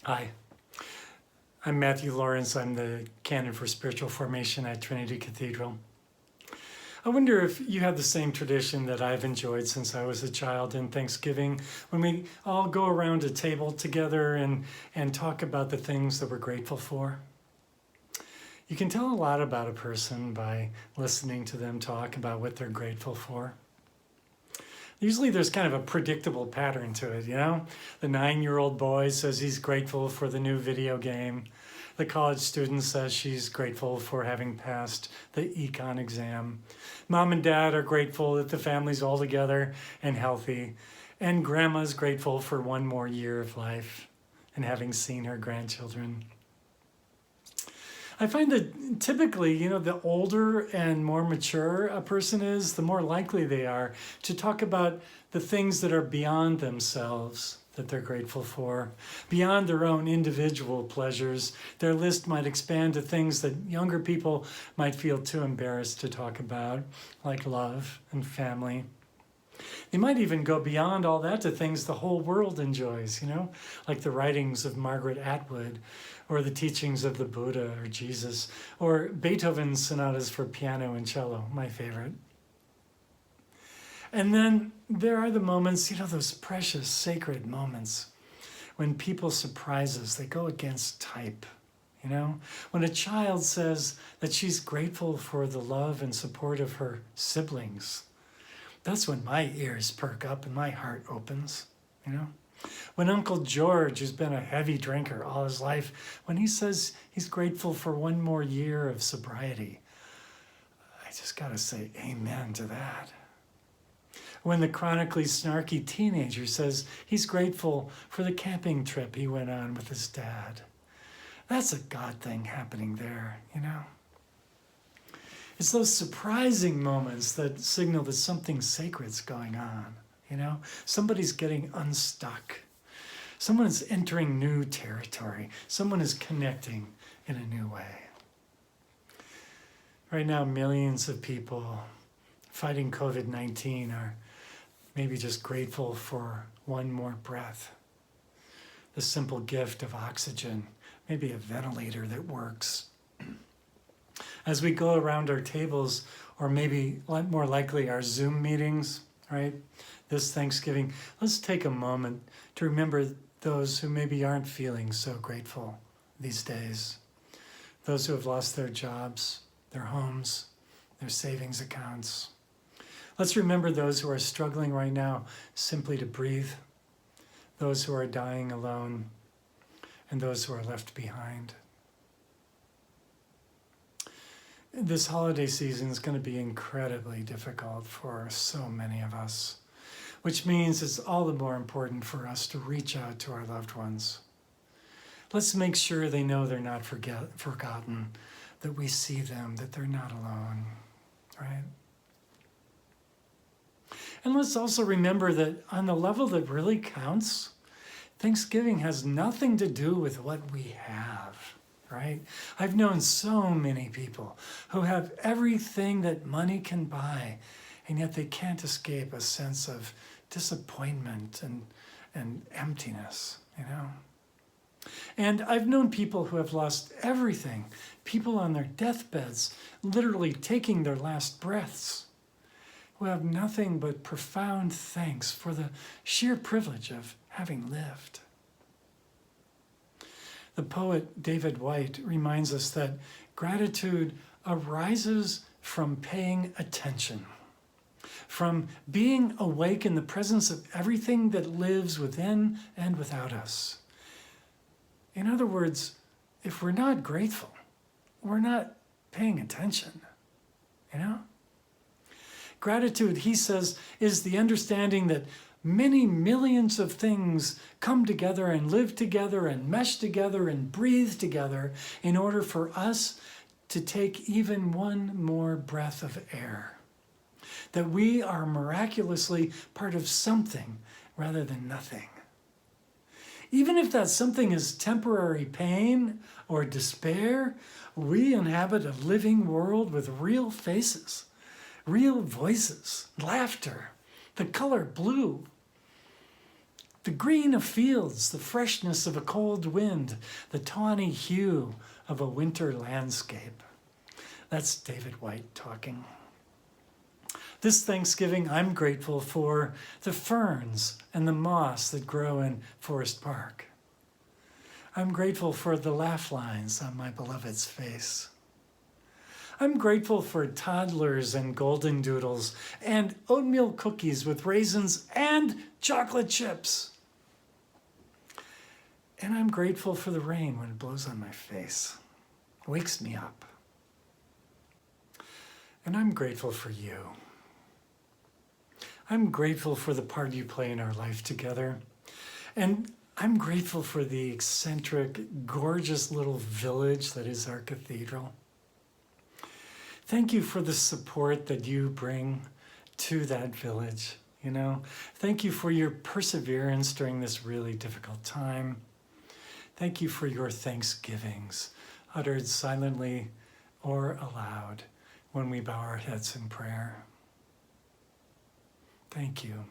Hi, I'm Matthew Lawrence. I'm the Canon for Spiritual Formation at Trinity Cathedral. I wonder if you have the same tradition that I've enjoyed since I was a child in Thanksgiving, when we all go around a table together and talk about the things that we're grateful for. You can tell a lot about a person by listening to them talk about what they're grateful for. Usually there's kind of a predictable pattern to it, you know? The 9-year-old boy says he's grateful for the new video game. The college student says she's grateful for having passed the econ exam. Mom and dad are grateful that the family's all together and healthy. And grandma's grateful for one more year of life and having seen her grandchildren. I find that typically, the older and more mature a person is, the more likely they are to talk about the things that are beyond themselves that they're grateful for, beyond their own individual pleasures. Their list might expand to things that younger people might feel too embarrassed to talk about, like love and family. They might even go beyond all that to things the whole world enjoys, like the writings of Margaret Atwood, or the teachings of the Buddha or Jesus, or Beethoven's sonatas for piano and cello, my favorite. And then there are the moments, those precious, sacred moments when people surprise us, they go against type. When a child says that she's grateful for the love and support of her siblings, that's when my ears perk up and my heart opens, When Uncle George, who's been a heavy drinker all his life, when he says he's grateful for one more year of sobriety, I just gotta say amen to that. When the chronically snarky teenager says he's grateful for the camping trip he went on with his dad, that's a God thing happening there, It's those surprising moments that signal that something sacred's going on, Somebody's getting unstuck. Someone is entering new territory. Someone is connecting in a new way. Right now, millions of people fighting COVID-19 are maybe just grateful for one more breath, the simple gift of oxygen, maybe a ventilator that works. As we go around our tables, or maybe more likely our Zoom meetings, right, this Thanksgiving, let's take a moment to remember those who maybe aren't feeling so grateful these days. Those who have lost their jobs, their homes, their savings accounts. Let's remember those who are struggling right now simply to breathe, those who are dying alone, and those who are left behind. This holiday season is going to be incredibly difficult for so many of us, which means it's all the more important for us to reach out to our loved ones. Let's make sure they know they're not forgotten, that we see them, that they're not alone, right? And let's also remember that on the level that really counts, Thanksgiving has nothing to do with what we have, right? I've known so many people who have everything that money can buy, and yet they can't escape a sense of disappointment and emptiness, And I've known people who have lost everything, people on their deathbeds, literally taking their last breaths, who have nothing but profound thanks for the sheer privilege of having lived. The poet David White reminds us that gratitude arises from paying attention, from being awake in the presence of everything that lives within and without us. In other words, if we're not grateful, we're not paying attention, Gratitude, he says, is the understanding that many millions of things come together and live together and mesh together and breathe together in order for us to take even one more breath of air. That we are miraculously part of something rather than nothing. Even if that something is temporary pain or despair, we inhabit a living world with real faces, real voices, laughter, the color blue. The green of fields, the freshness of a cold wind, the tawny hue of a winter landscape. That's David White talking. This Thanksgiving, I'm grateful for the ferns and the moss that grow in Forest Park. I'm grateful for the laugh lines on my beloved's face. I'm grateful for toddlers and golden doodles and oatmeal cookies with raisins and chocolate chips. And I'm grateful for the rain when it blows on my face. It wakes me up. And I'm grateful for you. I'm grateful for the part you play in our life together. And I'm grateful for the eccentric, gorgeous little village that is our cathedral. Thank you for the support that you bring to that village, Thank you for your perseverance during this really difficult time. Thank you for your thanksgivings, uttered silently or aloud when we bow our heads in prayer. Thank you,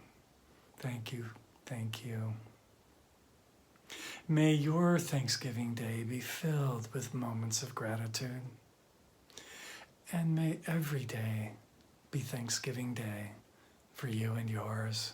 thank you, thank you. May your Thanksgiving Day be filled with moments of gratitude. And may every day be Thanksgiving Day for you and yours.